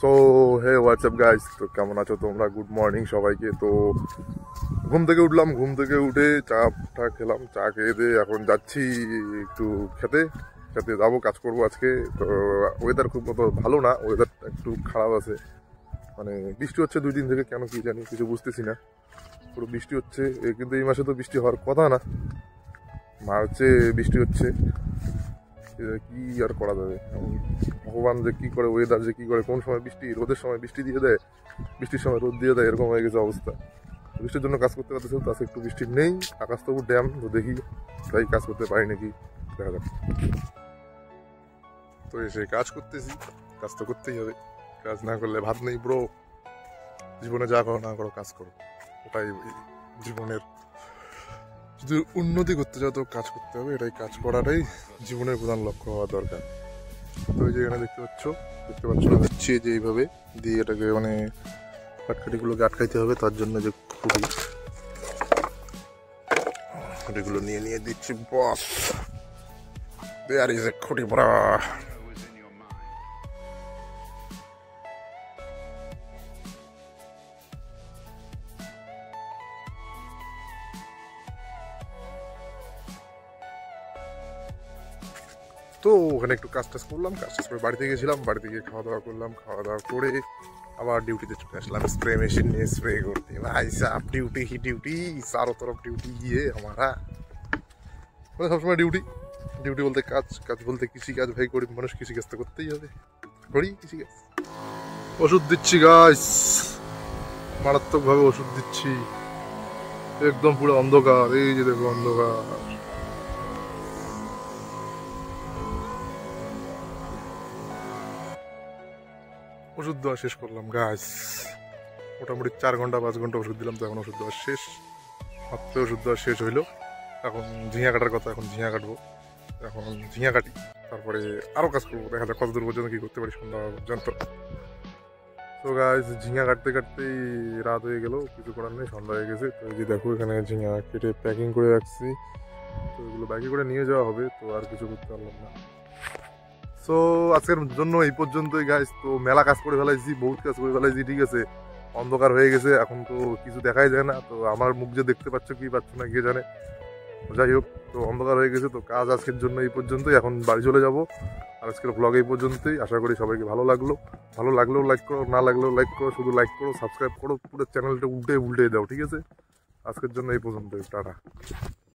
So hey WhatsApp guys, তো কেমন আছো তোমরা? গুড মর্নিং সবাইকে। তো ঘুম থেকে উঠলাম, ঘুম থেকে উঠে চাটা খেলাম, চা খেয়ে দিয়ে এখন যাচ্ছি একটু খেতে খেতে যাবো, কাজ করবো আজকে। তো ওয়েদার খুব মতো ভালো না, ওয়েদারটা একটু খারাপ আছে, মানে বৃষ্টি হচ্ছে 2 দিন থেকে, কেন কি জানি কিছু বুঝতেছি না, পুরো বৃষ্টি হচ্ছে। কিন্তু এই মাসে তো বৃষ্টি হওয়ার কথা না, মার্চে বৃষ্টি হচ্ছে। কি আর করা যাবে, ভগবান যে কি করে, ওয়েদার যে কি করে, কোন সময় বৃষ্টি, রোদের সময় বৃষ্টি দিয়ে দেয়, বৃষ্টির সময় রোদ দিয়ে দেয়, এরকম হয়ে গেছে অবস্থা। বৃষ্টির জন্য কাজ করতে পারতেছে, তো আজকে একটু বৃষ্টি নেই, আকাশ তবু ড্যাম, তো দেখি তাই কাজ করতে পারি নাকি, দেখা যাক। তো এসে কাজ করতেছি, কাজ তো করতেই হবে, কাজ না করলে ভাত নেই ব্রো। জীবনে যা করো না করো, কাজ করো, ওটাই জীবনের, যদি উন্নতি করতে চাও তো কাজ করতে হবে, এটাই, কাজ করাটাই জীবনের প্রধান লক্ষ্য হওয়া দরকার। তো এই যে এখানে দেখতে পাচ্ছ না, দিচ্ছি যে এইভাবে দিয়ে এটাকে মানে কাঠকাঠিগুলোকে আটকাইতে হবে, তার জন্য যে খুঁটিগুলো নিয়ে নিয়ে দিচ্ছি। বস দেয়ার ইজ এ খুঁটি পড়া। তো ওখানে একটু কাজ টাজ করলাম, কাজ টাজ করে বাড়িতে গেছিলাম, বাড়িতে গিয়ে খাওয়া দাওয়া করলাম, খাওয়া দাওয়া করে আবার ডিউটিতে চলে আসলাম, স্প্রে মেশিন নিয়ে স্প্রে করতে। ভাই সাব ডিউটি ही ডিউটি, चारों तरफ ডিউটি গিয়ে हमारा, মানে সবসময় ডিউটি। ডিউটি বলতে কাজ, কাজ বলতে কৃষি কাজ। ভাই গরিব মানুষ, কৃষি কাজ তো করতেই হবে, করি কৃষি কাজ। ওষুধ দিচ্ছি গাইস, মারাত্মকভাবে ওষুধ দিচ্ছি, একদম পুরো অন্ধকার, এই যে দেখো অন্ধকার। ওষুধ দেওয়া শেষ করলাম গাইস, মোটামুটি 4 ঘন্টা 5 ঘন্টা ওষুধ দিলাম, তো এখন ওষুধ দেওয়া শেষ, মাত্র ওষুধ দেওয়া শেষ হইলো। এখন ঝিঙা কাটার কথা, এখন ঝিঙা কাটবো, এখন ঝিঙা কাটি, তারপরে আরও কাজ করবো, দেখা যাক কতদূর পর্যন্ত কী করতে পারি সন্ধ্যা পর্যন্ত। তো গাইস ঝিঙা কাটতে কাটতেই রাত হয়ে গেল, কিছু করার নেই, সন্ধ্যা হয়ে গেছে। তো এই যে দেখো এখানে ঝিঙা কেটে প্যাকিং করে রাখছি, তো এগুলো ব্যাগে করে নিয়ে যাওয়া হবে, তো আর কিছু করতে পারলাম না। সো আজকের জন্য এই পর্যন্তই গাইস। তো মেলা কাজ করে ফেলাইছি, বহুত কাজ করে ফেলাইছি, ঠিক আছে। অন্ধকার হয়ে গেছে, এখন তো কিছু দেখাই যায় না, তো আমার মুখ যে দেখতে পাচ্ছ কি পাচ্ছ না কে জানে, যাই হোক। তো অন্ধকার হয়ে গেছে, তো কাজ আজকের জন্য এই পর্যন্তই, এখন বাড়ি চলে যাব। আর আজকের ব্লগ এই পর্যন্তই, আশা করি সবাইকে ভালো লাগলো। ভালো লাগলেও লাইক করো, না লাগলেও লাইক করো, শুধু লাইক করো, সাবস্ক্রাইব করো, পুরো চ্যানেলটা উল্টে উল্টে দাও, ঠিক আছে। আজকের জন্য এই পর্যন্তই, টাটা।